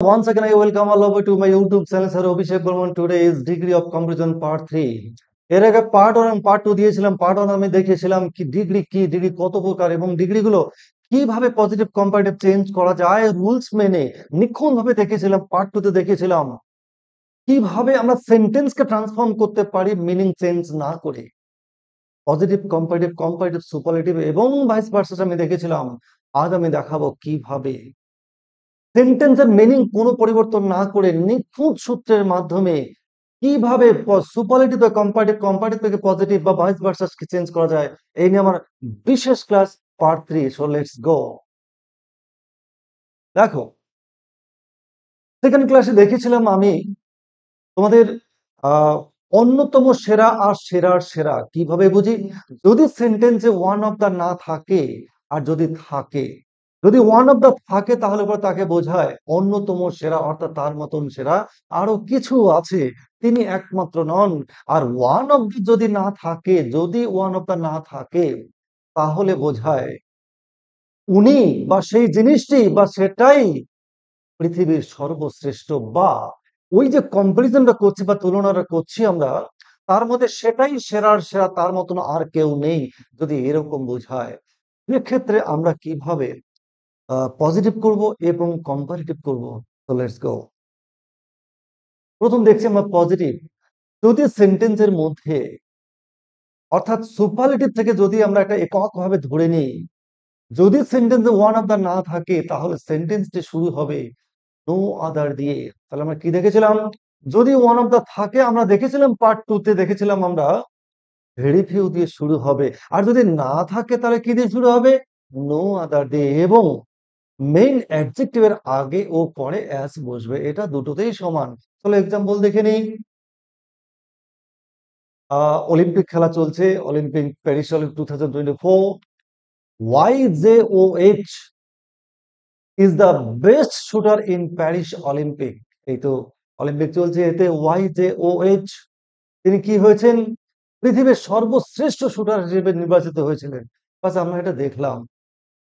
Once again, I welcome all over to my YouTube channel, Sir Abhishek Burman. Today is degree of comparison part 3. এর আগে part 1 এবং part 2 দিয়েছিলাম। Part 1 আমি দেখিয়েছিলাম কি degree কত প্রকার এবং ডিগ্রিগুলো কিভাবে পজিটিভ কম্পারেটিভ চেঞ্জ করা যায় রুলস মেনে নিখুঁতভাবে দেখেছিলাম। পার্ট 2 তে দেখেছিলাম কিভাবে আমরা সেন্টেন্সকে ট্রান্সফর্ম করতে পারি মিনিং চেঞ্জ না করে। পজিটিভ কম্পারেটিভ সুপারলেটিভ এবং ভাইস ভার্সা আমি দেখেছিলাম। আজ আমি দেখাবো কিভাবে সেন্টেন্সের মিনিং কোনো পরিবর্তন না করে নিখুঁত সূত্রের মাধ্যমে কিভাবে সুপারলেটিভ বা কম্পারেটিভ থেকে পজিটিভ বা ভাইস ভার্সা চেঞ্জ করা যায়, এই নিয়ে আমার বিশেষ class part 3। So let's go. দেখো, সেকেন্ড ক্লাসে দেখেছিলাম আমি তোমাদের অন্যতম সেরা আর সেরার সেরা কিভাবে বুঝি। যদি সেন্টেন্সে ওয়ান অফ দা না থাকে আর যদি থাকে, যদি ওয়ান অফ দা থাকে তাহলে পরে তাকে বোঝায় অন্যতম সেরা, অর্থাৎ তার মতন সেরা আরো কিছু আছে, তিনি একমাত্র নন। আর ওয়ান অফ দা যদি না থাকে, যদি ওয়ান অফ দা না থাকে তাহলে বোঝায় উনি বা সেই জিনিসটি বা সেটাই পৃথিবীর সর্বশ্রেষ্ঠ, বা ওই যে কম্পারিজনটা করছি বা তুলনাটা করছি আমরা, তার মধ্যে সেটাই সেরার সেরা, তার মতন আর কেউ নেই, যদি এরকম বোঝায়। এক্ষেত্রে আমরা কিভাবে পজিটিভ করব এবং কম্পারেটিভ করব। তো লেটস গো। প্রথম দেখছি আমরা পজিটিভ। যদি সেন্টেন্সের মধ্যে অর্থাৎ সুপারলেটিভ থেকে যদি আমরা একটা এককভাবে ধরে নিই, যদি সেন্টেন্সে ওয়ান অফ দা না থাকে তাহলে সেন্টেন্সটি শুরু হবে নো আদার দিয়ে। তাহলে আমরা কি দেখেছিলাম? যদি ওয়ান অফ দা থাকে আমরা দেখেছিলাম পার্ট 2 তে দেখেছিলাম আমরা ভেরি ফিউ দিয়ে শুরু হবে, আর যদি না থাকে তাহলে কি দিয়ে শুরু হবে? নো আদার দিয়ে। এবং মেইন অ্যাডজেক্টিভের আগে ও পরে অ্যাস বসবে, এটা দুটোতেই সমান। তাহলে এক্সাম্পল দেখে নিই। অলিম্পিক খেলা চলছে, Olympic Paris Olympic 2024। YJOH is the best shooter in Paris Olympic. এই তো অলিম্পিক চলছে, এতে YJOH তিনি কি হয়েছেন? পৃথিবীর সর্বশ্রেষ্ঠ শুটার হিসেবে নির্বাচিত হয়েছিলেন। বাস আমরা এটা দেখলাম।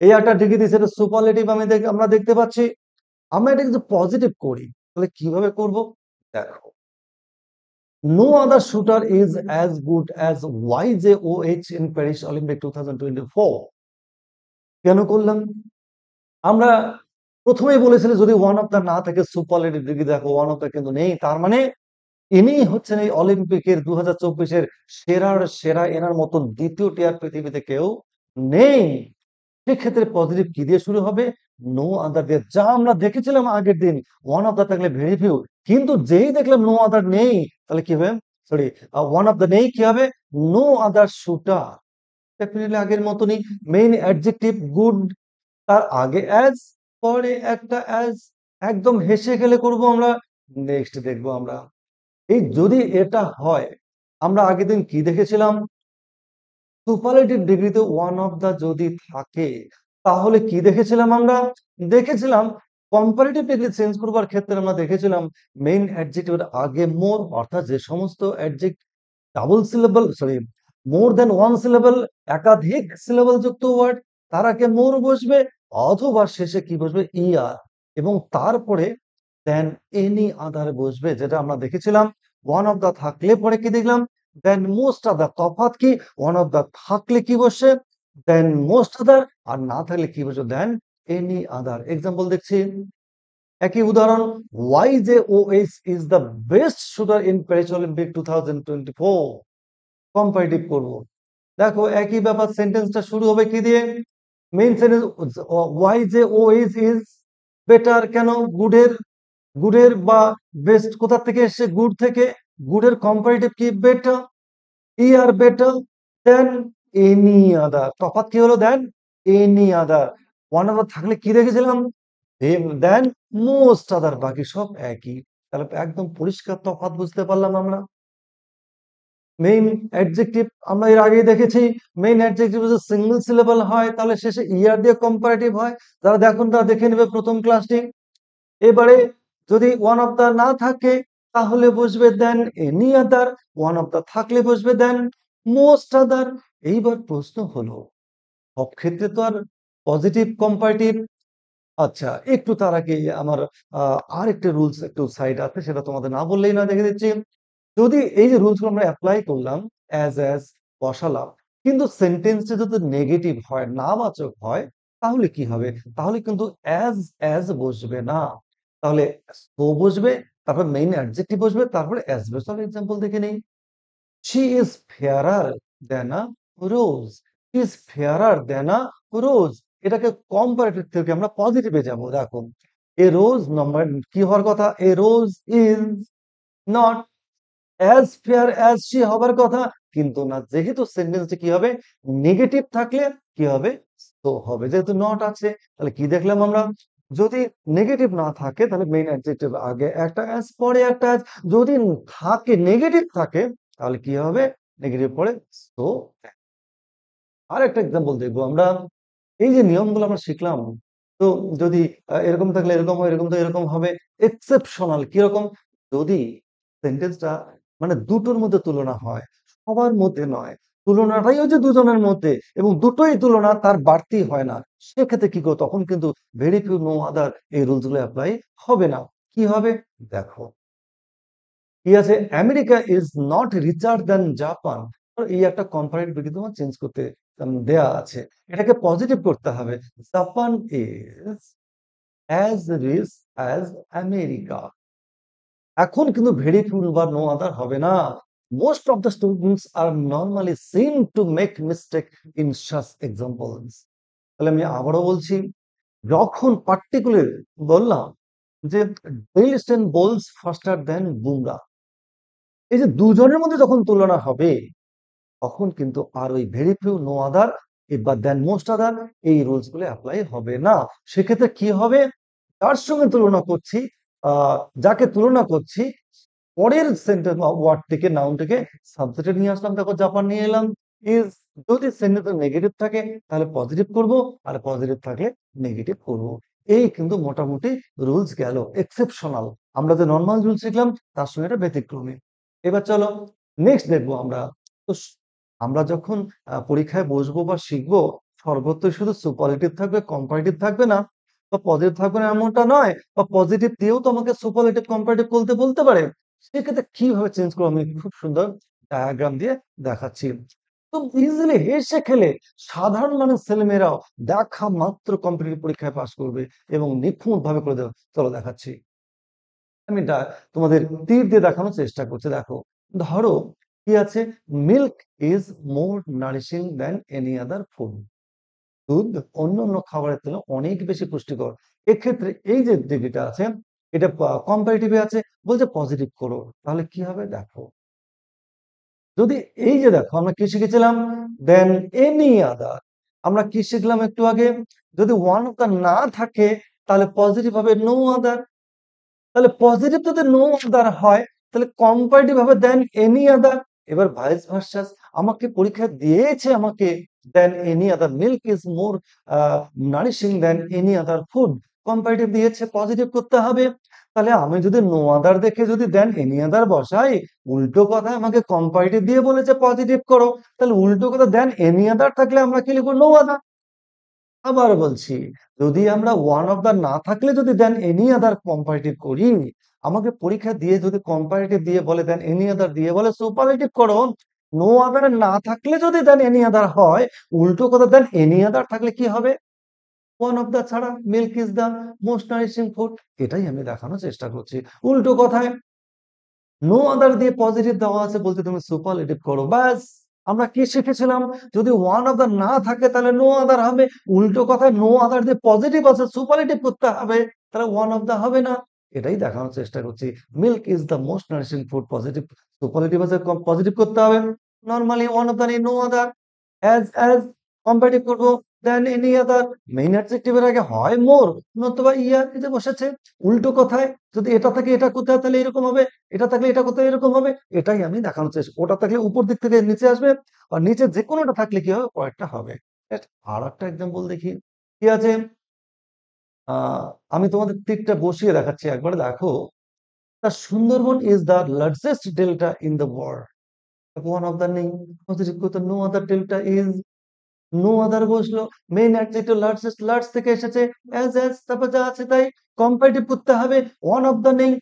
এই একটা ডিগ্রি দিচ্ছে, এটা সুপারলেটিভ আমরা দেখতে পাচ্ছি। আমরা এটা কিন্তু পজিটিভ করি, তাহলে কিভাবে করব দেখো। No other shooter is as good as YJOH in Paris Olympic 2024। কেন করলাম? আমরা প্রথমেই বলেছিলাম যদি ওয়ান অফ দা না থাকে সুপারলেটিভ ডিগ্রি, দেখো ওয়ান অফ দা কিন্তু নেই, তার মানে ইনি হচ্ছেন এই অলিম্পিকের 2024-এর সেরার সেরা, এনার মতন দ্বিতীয় টিয়ার পৃথিবীতে কেউ নেই। সেক্ষেত্রে পজিটিভ কি দিয়ে শুরু হবে? নো আদার দিয়ে। যা আমরা দেখেছিলাম আগের দিন, ওয়ান অফ দা থাকলে ভেরি ফিউ, কিন্তু যেই দেখলাম নো আদার নেই, তাহলে কি হবে? সরি, ওয়ান অফ দা নেই, কি হবে? No other shooter. ডেফিনেটলি আগের মতনই মেইন অ্যাডজেক্টিভ গুড, তার আগে অ্যাজ, পরে একটা অ্যাজ। একদম হেসে গেলে করব আমরা। নেক্সট দেখবো আমরা। এই যদি এটা হয়, আমরা আগের দিন কি দেখেছিলাম? সুপারলেটিভ ডিগ্রিতে ওয়ান অফ দা যদি থাকে তাহলে কি দেখেছিলাম আমরা? দেখেছিলাম কম্পারেটিভ ডিগ্রি চেঞ্জ করবার ক্ষেত্রে আমরা দেখেছিলাম মেইন অ্যাডজেক্টিভের আগে মোর, অর্থাৎ যে সমস্ত অ্যাডজেক্ট ডাবল সিলেবল, সরি, মোর দেন ওয়ান সিলেবল, একাধিক সিলেবল যুক্ত ওয়ার্ড, তার আগে মোর বসবে, অথবা শেষে কি বসবে? ইআর। এবং তারপরে দেন এনি আদার বসবে, যেটা আমরা দেখেছিলাম ওয়ান অফ দা থাকলে পরে কি দেখলাম? দেন মোস্ট আদার। তফাৎ কি? ওয়ান অফ দা থাকলে কি বসে? দেন মোস্ট আদার, আর না থাকলে কি বসে? দেন এনি আদার। এক্সাম্পল দেখছি, একই উদাহরণ, YJOH is the best shooter in Paris Olympic 2024। Comparative করব। দেখো একই ব্যাপার, সেন্টেন্সটা শুরু হবে কি দিয়ে? Main sentence YJOH is better. কেন? গুডের, গুডের বা বেস্ট কোথা থেকে এসছে? গুড থেকে। গুডের কম্পারেটিভ কি? বেটার। ই আর বেটার দেন এনি আদার। তফাৎ কি হলো? দেন এনি আদার। ওয়ান আদার থাকলে কি দেখেছিলাম? দেন মোস্ট আদার। বাকি সব একই। তাহলে একদম পরিষ্কার তফাৎ বুঝতে পারলাম আমরা। মেইন অ্যাডজেক্টিভ আমরা এর আগেই দেখেছি, মেইন অ্যাডজেক্টিভ যদি সিঙ্গেল সিলেবল হয় তাহলে শেষে ইয়ার দিয়ে কম্পারেটিভ হয়। যারা দেখুন তারা দেখে নেবে প্রথম ক্লাসটি। এবারে যদি ওয়ান অফ দা না থাকে তাহলে বসবে then any other, one of the থাকলে বসবে দেন মোস্ট আদার। এইবার প্রশ্ন হলো, সব ক্ষেত্রে তো আর পজিটিভ কম্পারেটিভ আচ্ছা, একটু তার আগে আমার আ আরেকটা রুলস একটু সাইড আছে, সেটা তোমাদের না বললেই নয়, দেখে দিচ্ছি। যদি এই যে রুলস গুলো আমরা এপ্লাই করলাম, অ্যাজ বসালাম, কিন্তু সেন্টেন্সটা যদি নেগেটিভ হয়, নাবাচক হয়, তাহলে কি হবে? তাহলে কিন্তু অ্যাজ বসবে না। তাহলে সো বসবে, তারপর মেইন অ্যাডজেক্টিভ বসবে, তারপরে অ্যাজ বসবে। তাহলে এক্সাম্পল দেখে নেই। She is fairer than a rose. She is fairer than a rose. এটাকে কম্পারেটিভ থেকে আমরা পজিটিভে যাব। দেখো, এ রোজ নাম্বার কি হওয়ার কথা? A rose is not as fair as she হবার কথা, কিন্তু না। যেহেতু সেন্টেন্সটা কি হবে? নেগেটিভ থাকলে কি হবে? তো হবে। যেহেতু নট আছে, তাহলে কি দেখলাম আমরা? যদি নেগেটিভ না থাকে তাহলে মেইন অ্যাডজেক্টিভ আগে একটা অ্যাজ, পরে একটা অ্যাজ। যদি থাকে, নেগেটিভ থাকে, তাহলে কি হবে? নেগেটিভ পরে সো। আরেকটা এক্সাম্পল দেখবো আমরা। এই যে নিয়মগুলো আমরা শিখলাম, তো যদি এরকম থাকলে এরকম হয়, এরকম থাকলে এরকম হবে। এক্সেপশনাল কিরকম? যদি সেন্টেন্সটা মানে দুটোর মধ্যে তুলনা হয়, সবার মধ্যে নয়, তুলনাটাই হচ্ছে দুজনের মধ্যে, এবং দুটোই তুলনা, তার বাড়তি হয় না, সেক্ষেত্রে কি করো? তখন কিন্তু ভেরি ফিউ নো আদার এই রুলস গুলো অ্যাপ্লাই হবে না। কি হবে? দেখো, কি আছে? America is not রিচার than Japan. এই একটা কম্পারেটিভ তোমার চেঞ্জ করতে দেয়া আছে, এটাকে পজিটিভ করতে হবে। Japan is as rich as America. এখন কিন্তু ভেরি ফিউ বা নো আদার হবে না। Most of the students are normally seem to make mistake in such examples. তাহলে আমি আবারও বলছি, যখন পার্টিকুলার বললাম যে Dale Steyn bowls faster than Bumrah, এই যে দুজনের মধ্যে যখন তুলনা হবে, তখন কিন্তু আর ওই ভেরি ফিউ নো আদার বা দেন মোস্ট আদার এই রুলস গুলো অ্যাপ্লাই হবে না। সেক্ষেত্রে কি হবে? যার সঙ্গে তুলনা করছি, যাকে তুলনা করছি, পরের সেন্টেন্স ওয়ার্ডটিকে, নাউনটিকে সাবজেক্টে নিয়ে আসলাম। দেখো, জাপান নিয়ে এলাম। ইজ, যদি সেন্টেন্সে নেগেটিভ থাকে তাহলে পজিটিভ করব, আর পজিটিভ থাকলে নেগেটিভ করব। এই কিন্তু মোটামুটি রুলস গেল। এক্সেপশনাল, আমরা যে নর্মাল রুল শিখলাম তার সঙ্গে এটা ব্যতিক্রমী। এবার চলো নেক্সট দেখবো আমরা। তো আমরা যখন পরীক্ষায় বসবো বা শিখবো, সর্বত্রই শুধু সুপারলেটিভ থাকবে, কম্পারেটিভ থাকবে না, বা পজিটিভ থাকবে না এমনটা নয়, বা পজিটিভ দিয়েও তোমাকে সুপারলেটিভ কম্পারেটিভ বলতে বলতে পারে। সেক্ষেত্রে কিভাবে চেঞ্জ করবো আমি খুব সুন্দর ডায়াগ্রাম দিয়ে দেখাচ্ছি। তো ইজিলি হেসে খেলে সাধারণ মানুষ ছেলেমেয়েরাও দেখা মাত্র কম্পিটিটিভ পরীক্ষায় পাস করবে এবং নিখুঁত ভাবে করে দেবে। চলো দেখাচ্ছি। আমি তোমাদের তীর দিয়ে দেখানোর চেষ্টা করছি। দেখো, ধরো কি আছে? Milk is more nourishing than any other food. দুধ অন্য অন্য খাবারের তুলনায় অনেক বেশি পুষ্টিকর। এক্ষেত্রে এই যে ডিগ্রিটা আছে, এটা কম্পারেটিভে আছে, বলছে পজিটিভ করো। তাহলে কি হবে? দেখো, যদি এই যে দেখো, আমরা কি শিখেছিলাম? দেন এনি আদার। আমরা কি শিখলাম একটু আগে? যদি ওয়ান অফ দা না থাকে তাহলে পজিটিভ হবে নো আদার। তাহলে পজিটিভ যদি নো আদার হয়, তাহলে কম্পারেটিভ হবে দেন এনি আদার। এবার ভাইস ভার্সাস, আমাকে পরীক্ষা দিয়েছে আমাকে দেন any other, milk is more nourishing then any other food, comparative দিয়েছে, পজিটিভ করতে হবে। তাহলে আমি যদি নো আদার দেখে যদি দেন এনি আদার বসাই, উল্টো কথা আমাকে কম্পারেটিভ দিয়ে বলেছে পজিটিভ করো, তাহলে উল্টো কথা দেন এনি আদার থাকলে আমরা কি লিখবো? No other. আবার বলছি, যদি আমরা ওয়ান অফ দা না থাকলে যদি দেন এনি আদার কম্পারেটিভ করি, আমাকে পরীক্ষা দিয়ে যদি কম্পারেটিভ দিয়ে বলে দেন এনি আদার দিয়ে বলে সুপারলেটিভ করো, নো আদার না থাকলে যদি দেন এনি আদার হয়, উল্টো কথা দেন এনি আদার থাকলে কি হবে? ওয়ান অফ দা ছাড়া। Milk is the most nourishing food. এটাই আমি দেখানোর চেষ্টা করছি। উল্টো কথায় নো আদার দিয়ে পজিটিভ দেওয়া আছে, বলতে তুমি সুপারলেটিভ করো, ব্যাস। আমরা কি শিখেছিলাম? যদি ওয়ান আদার না থাকে তাহলে নো আদার হবে। উল্টো কথায় নো আদার দিয়ে পজিটিভ আছে, সুপারলেটিভ করতে হবে, তাহলে ওয়ান অফ দা হবে না। এটাই দেখানোর চেষ্টা করছি। Milk is the most nourishing food, positive, superlative আছে, পজিটিভ করতে হবে। নরমালি ওয়ান অফ দা নেই, নো আদার। অ্যাজ কম্পারেটিভ করব দেন এনি আদার। মেইন অ্যাডজেক্টিভের আগে হয় মোর, নতুবা ইয়ার, এই যে বসেছে। উল্টো কথায় যদি এটা থাকে এটা করতে হয়, তাহলে এরকম হবে। এটা থাকলে এটা করতে হয়, এরকম হবে। এটাই আমি দেখানোর চেষ্টা, ওটা থাকলে উপর দিক থেকে নিচে আসবে, আর নিচে যে কোনোটা থাকলে কি হবে? পরেরটা হবে। আর একটা এক্সাম্পল দেখি, কি আছে? আহ আমি তোমাদের তীরটা বসিয়ে দেখাচ্ছি, একবার দেখো। The Sundarban is the largest delta in the world. One of the name, no other delta is no other বসলো, মেইন অ্যাডজেক্টিভ লার্জেস্ট থেকে এসেছে, অ্যাজ তারপর যা আছে তাই। কম্পারেটিভ করতে হবে, ওয়ান অফ দ্য নেই।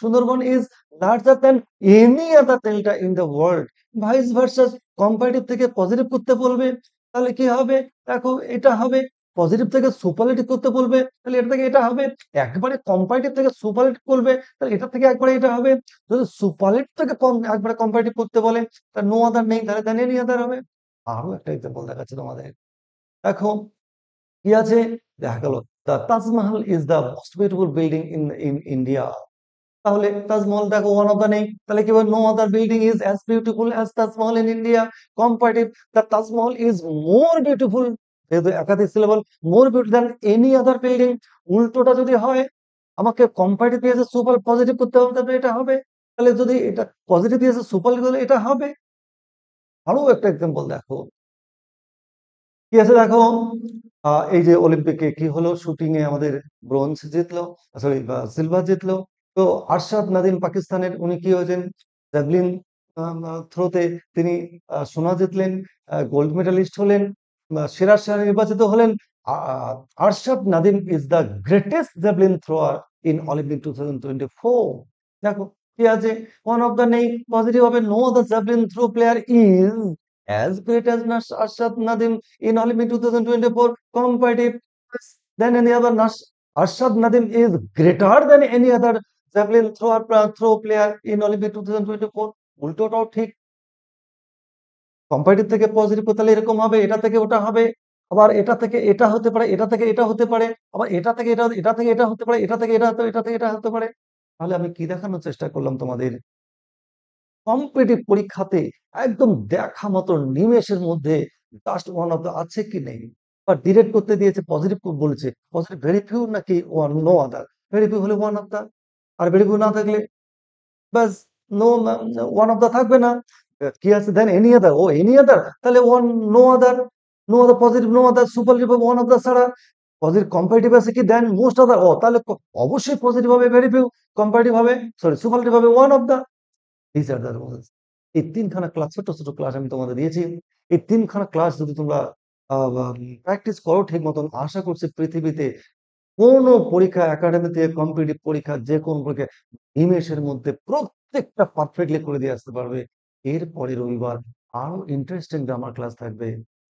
Sundarban is larger than any other delta in the world. Vice versa, comparative থেকে পজিটিভ করতে বলবে, তাহলে কি হবে? দেখো এটা হবে। পজিটিভ থেকে সুপারলেটিভ করতে বলবে, তাহলে এটা থেকে এটা হবে। একবারে কম্পারেটিভ থেকে সুপারলেটিভ করবে, তাহলে এটা থেকে একবারে এটা হবে। যদি সুপারলেটিভ থেকে একবারে কম্পারেটিভ করতে বলে, তাহলে নো আদার নেই, তাহলে দেন এনি আদার হবে। আরো একটা এক্সাম্পল দেখাচ্ছি তোমাদের। দেখো কি আছে, দেখা গেল the Taj Mahal is the most beautiful building in India. তাহলে তাজমহল দেখো ওয়ান অফ দ্য নেই, তাহলে কি বলবো? No other building is as beautiful as Taj Mahal in India. Comparative, the Taj Mahal is more beautiful, যেহেতু একাধিক syllable, more beautiful than any other building. উল্টোটা যদি হয়, আমাকে কম্পারেটিভ দিয়েছে সুপার পজিটিভ করতে হবে, তবে এটা হবে। তাহলে যদি এটা পজিটিভ দিয়েছে সুপার করলে এটা হবে। আরো একটা এক্সাম্পল দেখো কি আছে দেখো, এই যে অলিম্পিকে কি হলো, শুটিং এ আমাদের ব্রোঞ্জ জিতলো, সরি সিলভার জিতলো। তো আরশাদ নাদিম পাকিস্তানের, উনি কি হয়েছেন, জ্যাভলিন থ্রোতে তিনি সোনা জিতলেন, গোল্ড মেডালিস্ট হলেন, সেরা নির্বাচিত হলেন। Ah, Arshad Nadeem is the greatest javelin thrower in Olympic 2024। দেখো কি আছে, ওয়ান অফ দ্য নেই, পজিটিভ হবে, no the javelin throw player is as great as Arshad Nadim in Olympic 2024. Competitive than any other. Arshad Nadim is greater than any other javelin throw player in Olympic 2024. উল্টোটাও ঠিক। Comparative থেকে positive তাহলে এরকম হবে, এটা থেকে ওটা হবে, আবার এটা থেকে এটা হতে পারে, এটা থেকে এটা হতে পারে, আবার এটা থেকে এটা থেকে এটা হতে পারে, এটা থেকে এটা থেকে এটা হতে পারে। তাহলে আমি কি দেখানোর চেষ্টা করলাম তোমাদের, কম্পিটিটিভ পরীক্ষাতে একদম দেখা মতো নিমেষের মধ্যে জাস্ট ওয়ান অফ দ্য আছে কি নেই, বা ডিরেক্ট করতে দিয়েছে পজিটিভ বলেছে, পজিটিভ ভেরি ফিউ নাকি one no other. Very few হলে ওয়ান অফ দ্য, আর ভেরি ফিউ না থাকলে ব্যাস নো, ওয়ান অফ দ্য থাকবে না। কি আছে দেন এনি আদার, ও এনি আদার, তাহলে one, no other, no other positive, no other superlative one of the ছাড়া। পজিটিভ কম্পারেটিভ আছে কি দেন মোস্ট আদার, ও তাহলে অবশ্যই পজিটিভ হবে ভেরি ফিউ, কম্পারেটিভ হবে সরি সুপারলেটিভ হবে one of the. These are the rules. এই ৩ খানা ক্লাস, ছোট ক্লাস আমি তোমাদের দিয়েছি। এই ৩ খানা ক্লাস যদি তোমরা প্র্যাকটিস করো ঠিক মতন, আশা করছি পৃথিবীতে কোনো পরীক্ষা, একাডেমিতে কম্পিটিটিভ পরীক্ষা, যে কোনো পরীক্ষা নিমেষের মধ্যে প্রত্যেকটা পারফেক্টলি করে দিয়ে আসতে পারবে। এরপরে রবিবার আরো ইন্টারেস্টিং গ্রামার ক্লাস থাকবে।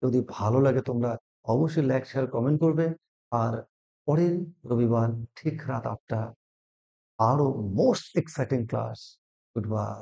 যদি ভালো লাগে তোমরা অবশ্যই লাইক, শেয়ার, কমেন্ট করবে। আর পরের রবিবার ঠিক রাত ৮টা আরো most exciting class. Good bye.